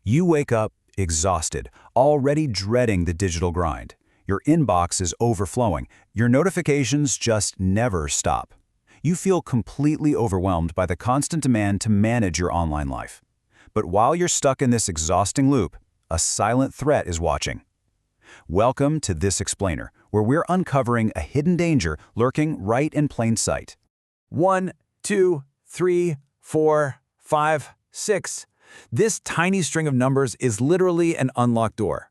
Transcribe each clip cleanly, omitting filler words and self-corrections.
You wake up exhausted, already dreading the digital grind. Your inbox is overflowing. Your notifications just never stop. You feel completely overwhelmed by the constant demand to manage your online life. But while you're stuck in this exhausting loop, a silent threat is watching. Welcome to This Explainer, where we're uncovering a hidden danger lurking right in plain sight. 1, 2, 3, 4, 5, 6. This tiny string of numbers is literally an unlocked door.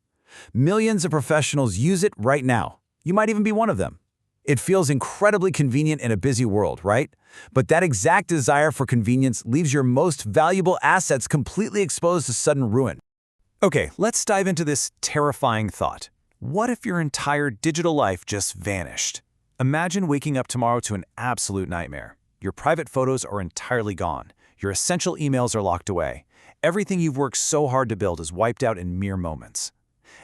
Millions of professionals use it right now. You might even be one of them. It feels incredibly convenient in a busy world, right? But that exact desire for convenience leaves your most valuable assets completely exposed to sudden ruin. Okay, let's dive into this terrifying thought. What if your entire digital life just vanished? Imagine waking up tomorrow to an absolute nightmare. Your private photos are entirely gone. Your essential emails are locked away. Everything you've worked so hard to build is wiped out in mere moments.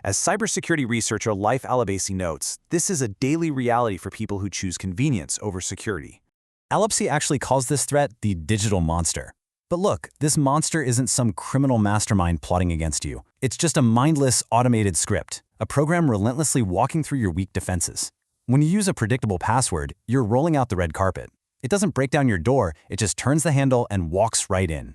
As cybersecurity researcher Leif Alabasi notes, this is a daily reality for people who choose convenience over security. Alapsi actually calls this threat the digital monster. But look, this monster isn't some criminal mastermind plotting against you. It's just a mindless, automated script, a program relentlessly walking through your weak defenses. When you use a predictable password, you're rolling out the red carpet. It doesn't break down your door, it just turns the handle and walks right in.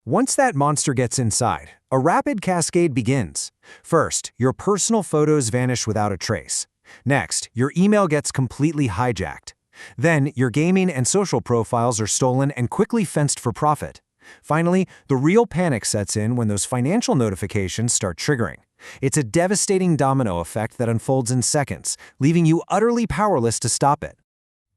Once that monster gets inside, a rapid cascade begins. First, your personal photos vanish without a trace. Next, your email gets completely hijacked. Then, your gaming and social profiles are stolen and quickly fenced for profit. Finally, the real panic sets in when those financial notifications start triggering. It's a devastating domino effect that unfolds in seconds, leaving you utterly powerless to stop it.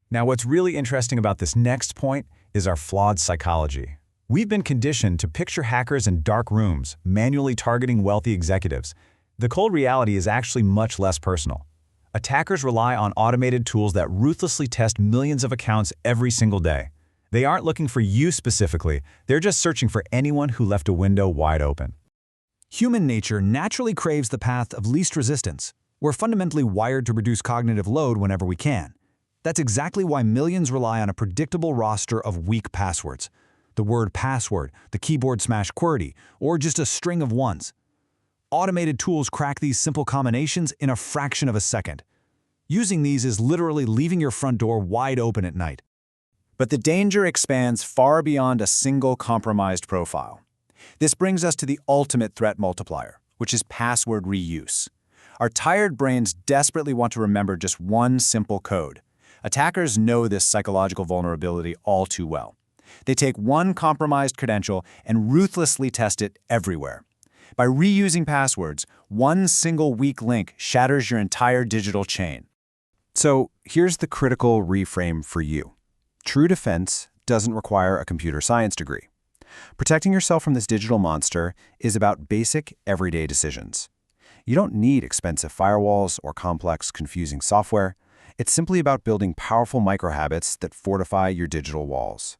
Now, what's really interesting about this next point is our flawed psychology. We've been conditioned to picture hackers in dark rooms, manually targeting wealthy executives. The cold reality is actually much less personal. Attackers rely on automated tools that ruthlessly test millions of accounts every single day. They aren't looking for you specifically, they're just searching for anyone who left a window wide open. Human nature naturally craves the path of least resistance. We're fundamentally wired to reduce cognitive load whenever we can. That's exactly why millions rely on a predictable roster of weak passwords. The word password, the keyboard smash QWERTY, or just a string of ones. Automated tools crack these simple combinations in a fraction of a second. Using these is literally leaving your front door wide open at night. But the danger expands far beyond a single compromised profile. This brings us to the ultimate threat multiplier, which is password reuse. Our tired brains desperately want to remember just one simple code. Attackers know this psychological vulnerability all too well. They take one compromised credential and ruthlessly test it everywhere. By reusing passwords, one single weak link shatters your entire digital chain. So here's the critical reframe for you. True defense doesn't require a computer science degree. Protecting yourself from this digital monster is about basic, everyday decisions. You don't need expensive firewalls or complex, confusing software. It's simply about building powerful microhabits that fortify your digital walls.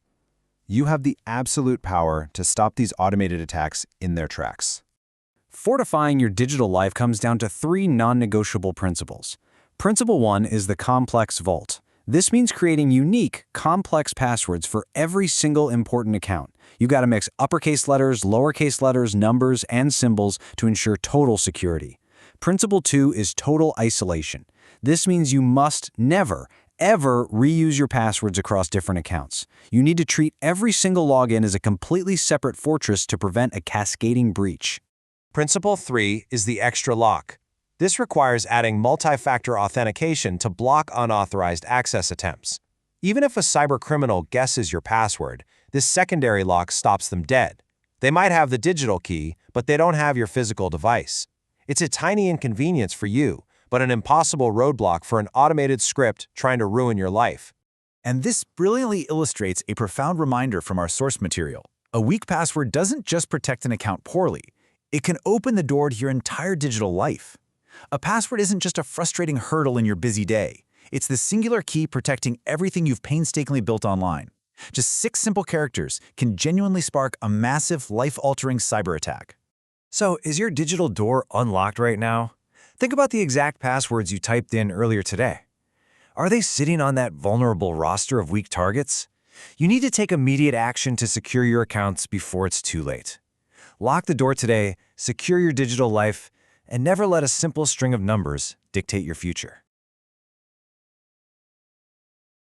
You have the absolute power to stop these automated attacks in their tracks. Fortifying your digital life comes down to 3 non-negotiable principles. Principle 1 is the complex vault. This means creating unique, complex passwords for every single important account. You gotta mix uppercase letters, lowercase letters, numbers, and symbols to ensure total security. Principle 2 is total isolation. This means you must never, ever reuse your passwords across different accounts. You need to treat every single login as a completely separate fortress to prevent a cascading breach. Principle 3 is the extra lock. This requires adding multi-factor authentication to block unauthorized access attempts. Even if a cybercriminal guesses your password, this secondary lock stops them dead. They might have the digital key, but they don't have your physical device. It's a tiny inconvenience for you, but an impossible roadblock for an automated script trying to ruin your life. And this brilliantly illustrates a profound reminder from our source material. A weak password doesn't just protect an account poorly. It can open the door to your entire digital life. A password isn't just a frustrating hurdle in your busy day. It's the singular key protecting everything you've painstakingly built online. Just 6 simple characters can genuinely spark a massive, life-altering cyber attack. So, is your digital door unlocked right now? Think about the exact passwords you typed in earlier today. Are they sitting on that vulnerable roster of weak targets? You need to take immediate action to secure your accounts before it's too late. Lock the door today, secure your digital life, and never let a simple string of numbers dictate your future.